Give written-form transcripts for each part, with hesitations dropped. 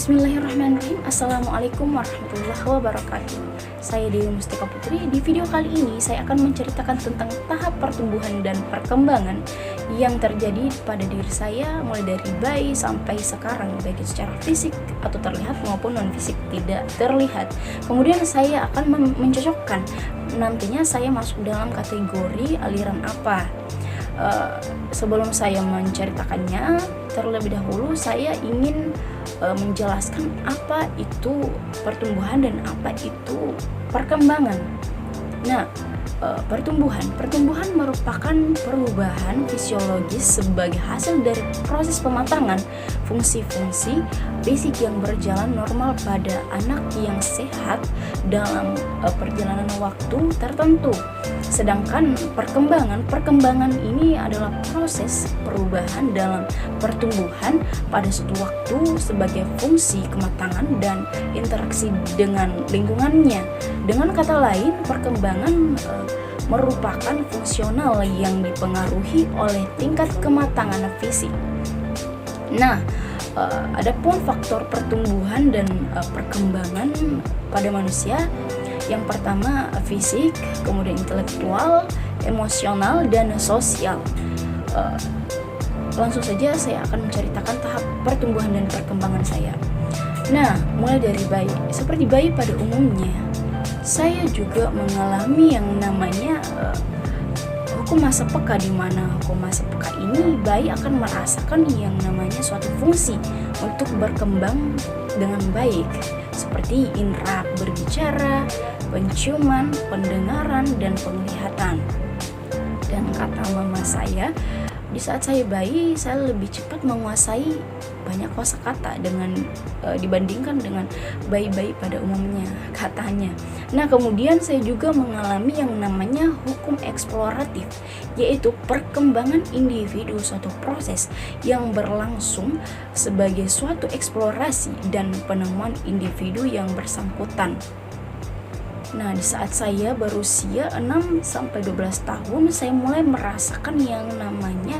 Bismillahirrahmanirrahim. Assalamualaikum warahmatullahi wabarakatuh. Saya Dewi Mustika Putri. Di video kali ini saya akan menceritakan tentang tahap pertumbuhan dan perkembangan yang terjadi pada diri saya mulai dari bayi sampai sekarang, baik itu secara fisik atau terlihat maupun non fisik tidak terlihat. Kemudian saya akan mencocokkan nantinya saya masuk dalam kategori aliran apa. Sebelum saya menceritakannya, terlebih dahulu saya ingin menjelaskan apa itu pertumbuhan dan apa itu perkembangan. Nah, pertumbuhan merupakan perubahan fisiologis sebagai hasil dari proses pematangan fungsi-fungsi fisik yang berjalan normal pada anak yang sehat dalam perjalanan waktu tertentu. Sedangkan perkembangan ini adalah proses perubahan dalam pertumbuhan pada suatu waktu sebagai fungsi kematangan dan interaksi dengan lingkungannya. Dengan kata lain, perkembangan merupakan fungsional yang dipengaruhi oleh tingkat kematangan fisik. Nah, adapun faktor pertumbuhan dan perkembangan pada manusia, yang pertama fisik, kemudian intelektual, emosional, dan sosial. Langsung saja saya akan menceritakan tahap pertumbuhan dan perkembangan saya. Nah, mulai dari bayi. Seperti bayi pada umumnya, saya juga mengalami yang namanya hukum masa peka, di mana hukum masa peka ini bayi akan merasakan yang namanya suatu fungsi untuk berkembang dengan baik, seperti indera berbicara, penciuman, pendengaran, dan penglihatan. Dan kata mama saya, di saat saya bayi, saya lebih cepat menguasai banyak kosakata dibandingkan dengan bayi-bayi pada umumnya, katanya. Nah, kemudian saya juga mengalami yang namanya hukum eksploratif, yaitu perkembangan individu, suatu proses yang berlangsung sebagai suatu eksplorasi dan penemuan individu yang bersangkutan. Nah, di saat saya berusia 6-12 tahun, saya mulai merasakan yang namanya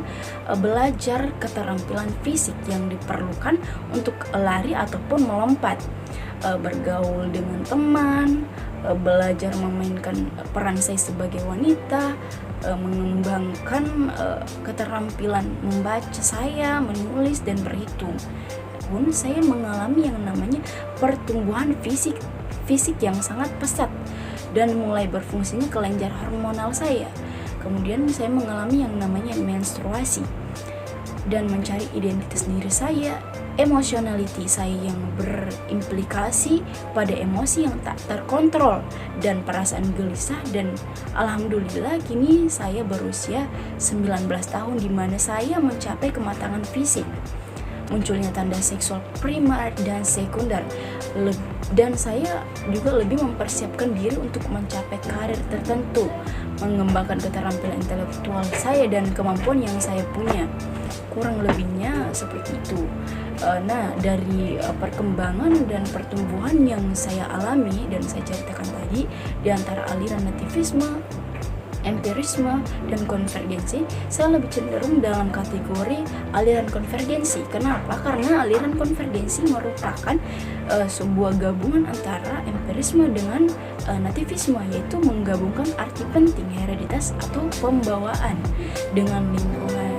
belajar keterampilan fisik yang diperlukan untuk lari ataupun melompat, bergaul dengan teman, belajar memainkan peran saya sebagai wanita, mengembangkan keterampilan membaca saya, menulis, dan berhitung. Pun saya mengalami yang namanya pertumbuhan fisik yang sangat pesat dan mulai berfungsinya kelenjar hormonal saya. Kemudian saya mengalami yang namanya menstruasi dan mencari identitas diri saya, emotionality saya yang berimplikasi pada emosi yang tak terkontrol dan perasaan gelisah. Dan alhamdulillah kini saya berusia 19 tahun, di mana saya mencapai kematangan fisik, munculnya tanda seksual primer dan sekunder, dan saya juga lebih mempersiapkan diri untuk mencapai karir tertentu, mengembangkan keterampilan intelektual saya dan kemampuan yang saya punya. Kurang lebihnya seperti itu. Nah, dari perkembangan dan pertumbuhan yang saya alami dan saya ceritakan tadi, di antara aliran nativisme, empirisme, dan konvergensi, saya lebih cenderung dalam kategori aliran konvergensi. Kenapa? Karena aliran konvergensi merupakan sebuah gabungan antara empirisme dengan nativisme, yaitu menggabungkan arti penting hereditas atau pembawaan dengan lingkungan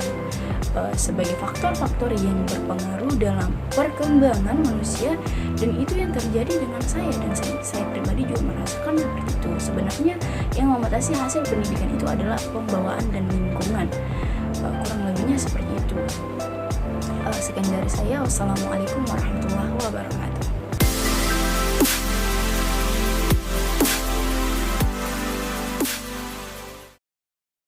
sebagai faktor-faktor yang berpengaruh dalam perkembangan manusia. Dan itu yang terjadi dengan saya, dan saya pribadi juga merasakan seperti itu. Sebenarnya yang membatasi hasil pendidikan itu adalah pembawaan dan lingkungan. Kurang lebihnya seperti itu. Sekian dari saya. Wassalamualaikum warahmatullahi wabarakatuh.